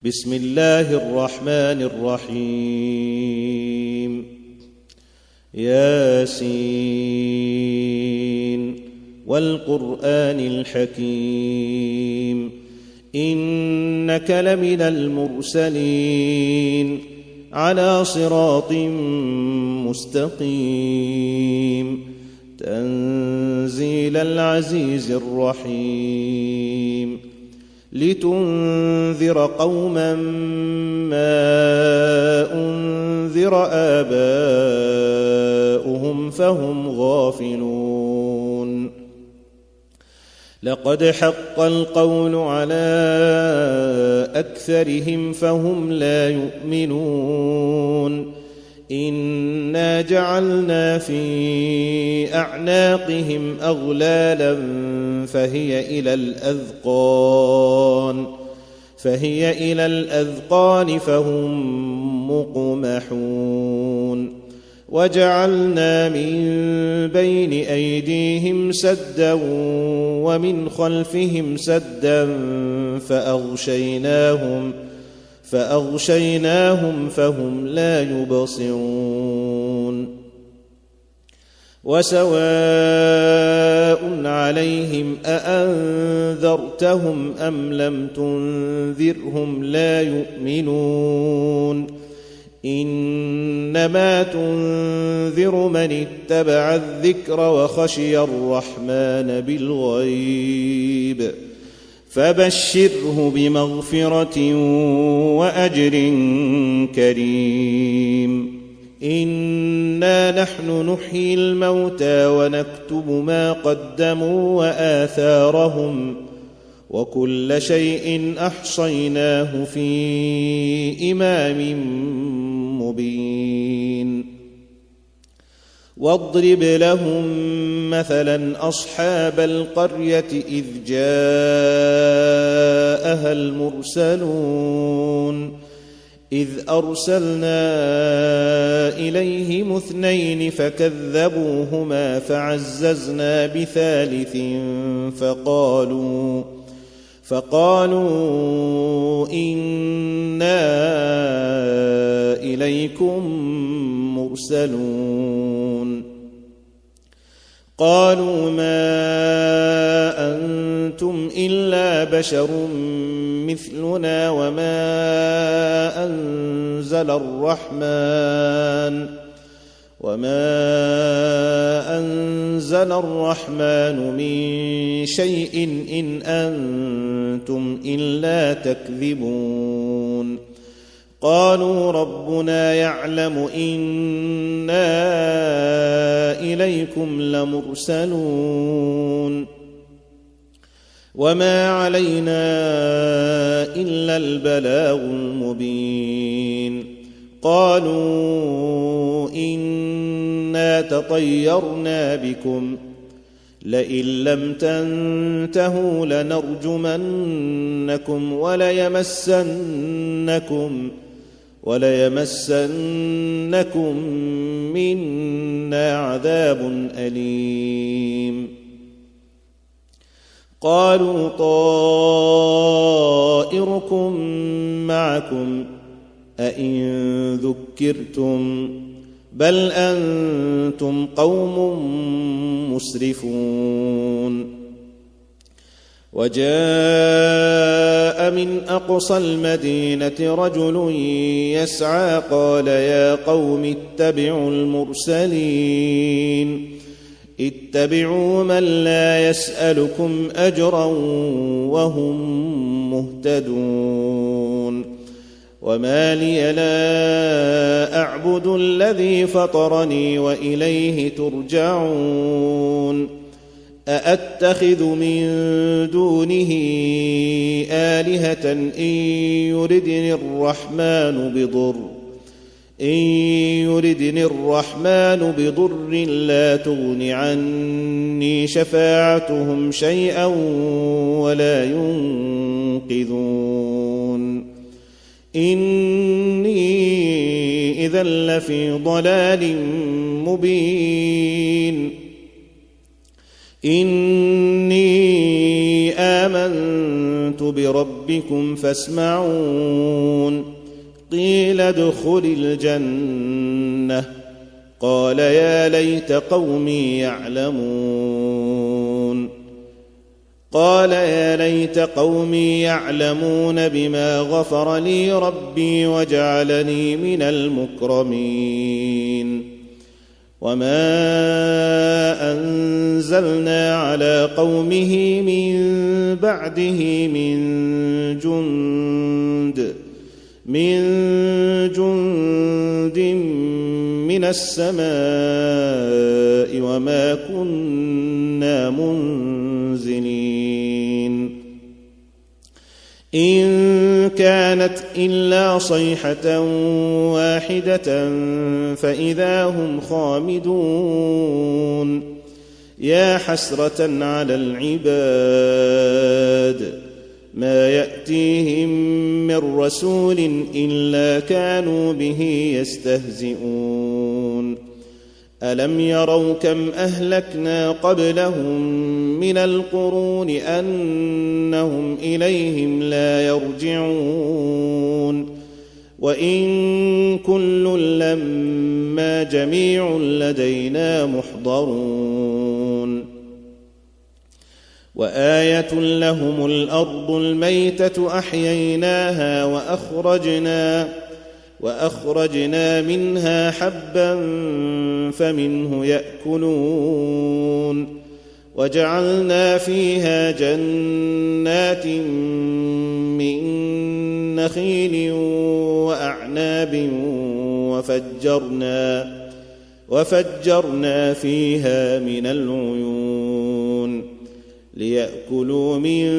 بسم الله الرحمن الرحيم ياسين والقرآن الحكيم إنك لمن المرسلين على صراط مستقيم تنزيل العزيز الرحيم لتنذر قوما ما أنذر آباؤهم فهم غافلون لقد حق القول على أكثرهم فهم لا يؤمنون إنا جعلنا في أعناقهم أغلالا فهي إلى الأذقان فهم مقمحون وجعلنا من بين أيديهم سدا ومن خلفهم سدا فأغشيناهم فهم لا يبصرون وسواء عليهم أأنذرتهم أم لم تنذرهم لا يؤمنون إنما تنذر من اتبع الذكر وخشي الرحمن بالغيب فبشره بمغفرة وأجر كريم إنا نحن نحيي الموتى ونكتب ما قدموا وآثارهم وكل شيء أحصيناه في إمام مبين واضرب لهم مثلا أصحاب القرية إذ جاءها المرسلون إذ أرسلنا إليهم 2 فكذبوهما فعززنا بثالث فقالوا إنا إليكم مرسلون قالوا ما أنتم إلا بشر مثلنا وما أنزل الرحمن من شيء إن أنتم إلا تكذبون قالوا ربنا يعلم إنا إليكم لمرسلون وما علينا إلا البلاغ المبين قالوا إنا تطيرنا بكم لئن لم تنتهوا لنرجمنكم وليمسنكم منا عذاب أليم قالوا طائركم معكم أئن ذكرتم بل أنتم قوم مسرفون وجاء من أقصى المدينة رجل يسعى قال يا قوم اتبعوا المرسلين اتبعوا من لا يسألكم أجرا وهم مهتدون وما لي لا أعبد الذي فطرني وإليه ترجعون أأتخذ من دونه آلهة إن يردني الرحمن بضر لا تغن عني شفاعتهم شيئا ولا ينقذون إني إذا لفي ضلال مبين إني آمنت آمنت بربكم فاسمعون قيل ادخل الجنة قال يا ليت قومي يعلمون بما غفر لي ربي وجعلني من المكرمين وما أنزلنا على قومه من بعده من جند من السماء وما كنا منزلين إن كانت إلا صيحة واحدة فإذا هم خامدون يا حسرة على العباد ما يأتيهم من رسول إلا كانوا به يستهزئون ألم يروا كم أهلكنا قبلهم من القرون أنهم إليهم لا يرجعون وإن كل لما جميع لدينا محضرون وآية لهم الأرض الميتة أحييناها وأخرجنا منها حبا فمنه يأكلون وجعلنا فيها جنات من نخيل وأعناب وفجرنا فيها من العيون ليأكلوا من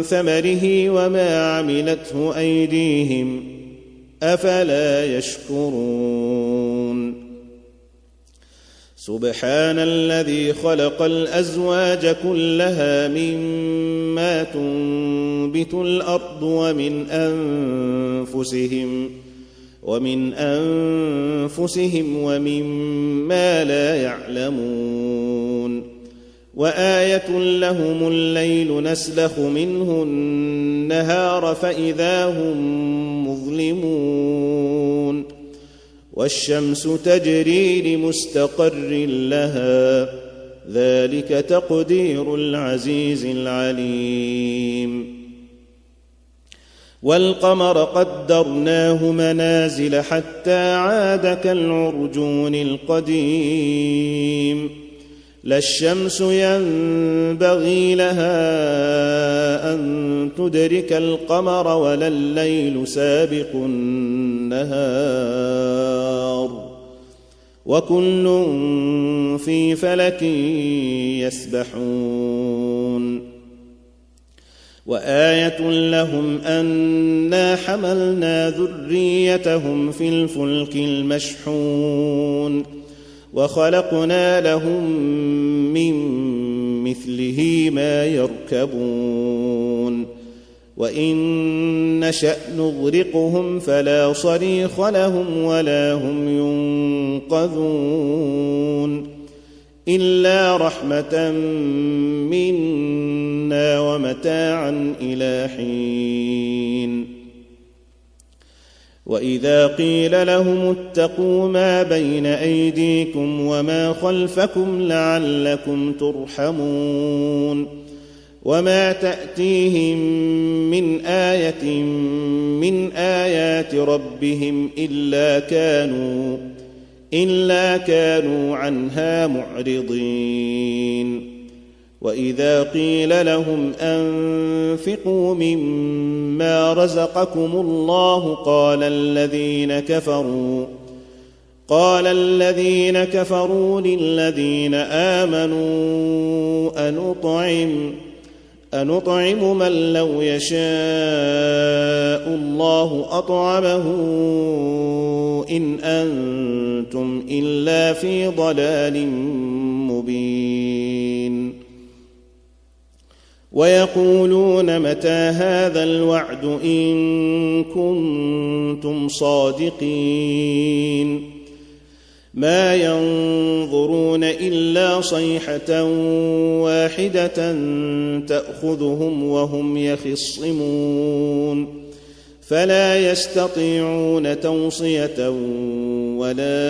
ثمره وما عملته أيديهم أفلا يشكرون سبحان الذي خلق الأزواج كلها مما تنبت الأرض ومن أنفسهم ومما لا يعلمون وآية لهم الليل نسلخ منه النهار فإذا هم مظلمون والشمس تجري لمستقر لها ذلك تقدير العزيز العليم والقمر قدرناه منازل حتى عاد كالعرجون القديم لا الشمس ينبغي لها أن تدرك القمر ولا الليل سابق النهار وكل في فلك يسبحون وآية لهم أنا حملنا ذريتهم في الفلك المشحون وخلقنا لهم من مثله ما يركبون وإن نشأ نغرقهم فلا صريخ لهم ولا هم ينقذون إلا رحمة منا ومتاعا إلى حين وإذا قيل لهم اتقوا ما بين أيديكم وما خلفكم لعلكم ترحمون وما تأتيهم من آية من آيات ربهم إلا كانوا عنها معرضين وإذا قيل لهم أنفقوا مما رزقكم الله قال الذين كفروا للذين آمنوا أنطعم من لو يشاء الله أطعمه إن أنتم إلا في ضلال مبين ويقولون متى هذا الوعد إن كنتم صادقين ما ينظرون إلا صيحة واحدة تأخذهم وهم يخصمون فلا يستطيعون توصية ولا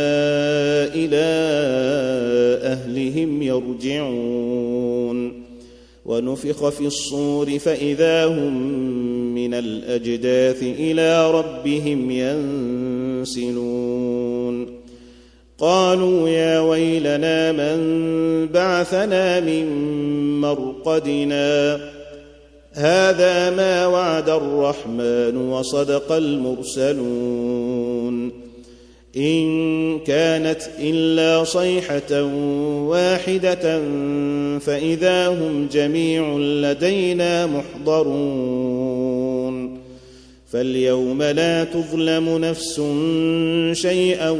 إلى أهلهم يرجعون ونفخ في الصور فإذا هم من الأجداث إلى ربهم ينسلون قالوا يا ويلنا من بعثنا من مرقدنا هذا ما وعد الرحمن وصدق المرسلون إن كانت إلا صيحة واحدة فإذا هم جميع لدينا محضرون فاليوم لا تظلم نفس شيئا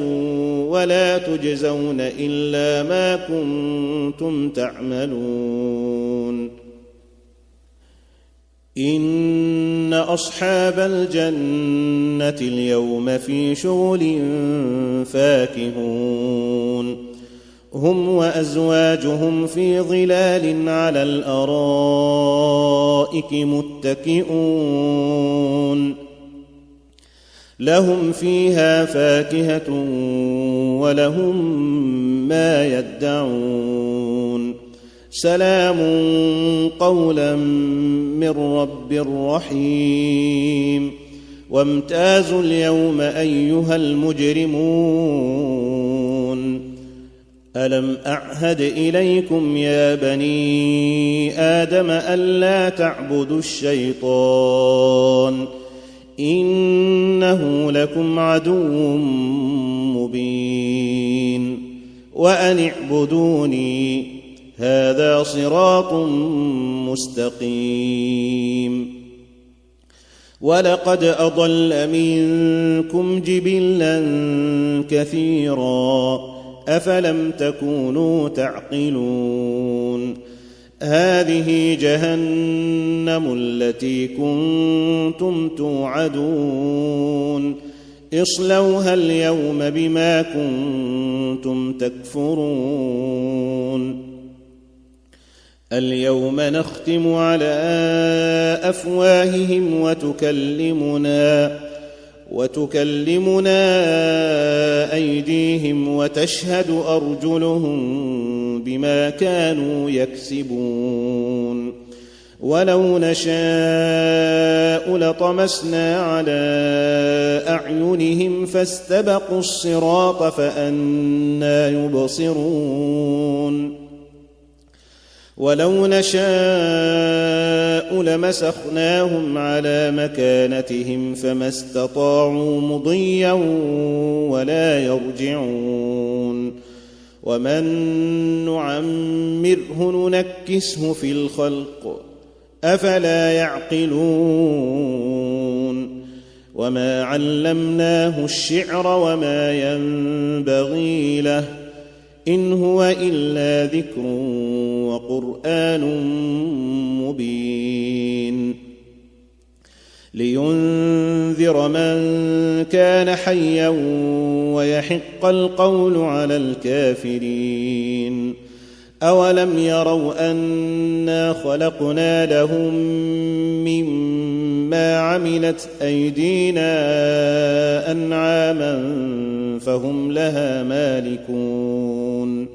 ولا تجزون إلا ما كنتم تعملون إن أصحاب الجنة اليوم في شغل فاكهون هم وأزواجهم في ظلال على الأرائك متكئون لهم فيها فاكهة ولهم ما يدعون سلام قولا من رب رحيم وامتازوا اليوم أيها المجرمون ألم أعهد إليكم يا بني آدم ألا تعبدوا الشيطان إنه لكم عدو مبين وأن اعبدوني هذا صراط مستقيم ولقد أضل منكم جبلا كثيرا أفلم تكونوا تعقلون هذه جهنم التي كنتم توعدون اصلوها اليوم بما كنتم تكفرون اليوم نختم على أفواههم وتكلمنا أيديهم وتشهد أرجلهم بما كانوا يكسبون ولو نشاء لطمسنا على أعينهم فاستبقوا الصراط فأنى يبصرون ولو نشاء لمسخناهم على مكانتهم فما استطاعوا مضيا ولا يرجعون ومن نعمره ننكسه في الخلق أفلا يعقلون وما علمناه الشعر وما ينبغي له إن هو إلا ذكر وقرآن مبين لينذر من كان حيا ويحق القول على الكافرين أولم يروا أنا خلقنا لهم مما عملت أيدينا أنعاما فهم لها مالكون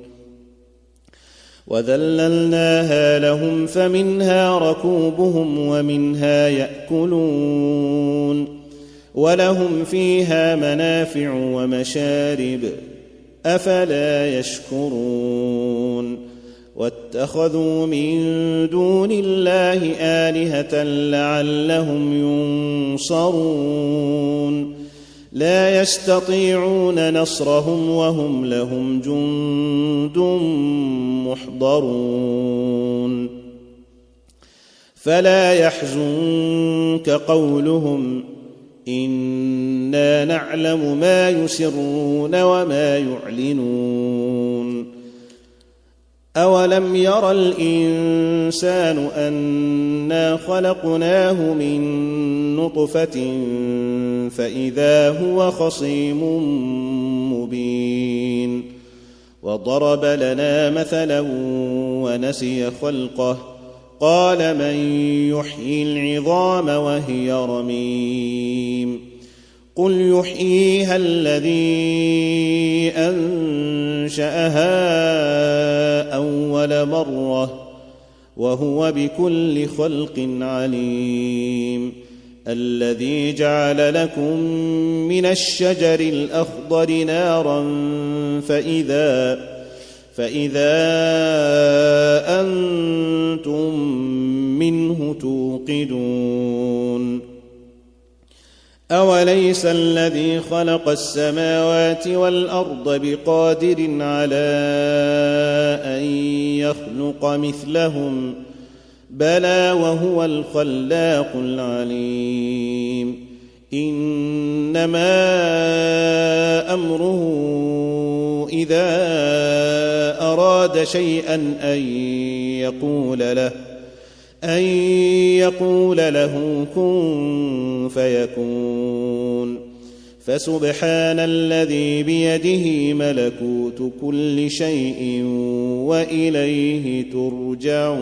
وذللناها لهم فمنها ركوبهم ومنها يأكلون ولهم فيها منافع ومشارب أفلا يشكرون واتخذوا من دون الله آلهة لعلهم ينصرون لا يستطيعون نصرهم وهم لهم جند محضرون فلا يحزنك قولهم إنا نعلم ما يسرون وما يعلنون أولم ير الإنسان أنا خلقناه من نطفة فإذا هو خصيم مبين وضرب لنا مثلا ونسي خلقه قال من يحيي العظام وهي رميم قل يحييها الذي أنشأها أول مرة وهو بكل خلق عليم الذي جعل لكم من الشجر الأخضر نارا فإذا أنتم منه توقدون أوليس الذي خلق السماوات والأرض بقادر على أن يخلق مثلهم بلى وهو الخلاق العليم إنما أمره إذا أراد شيئا أن يقول له كن فيكون فسبحان الذي بيده ملكوت كل شيء وإليه ترجعون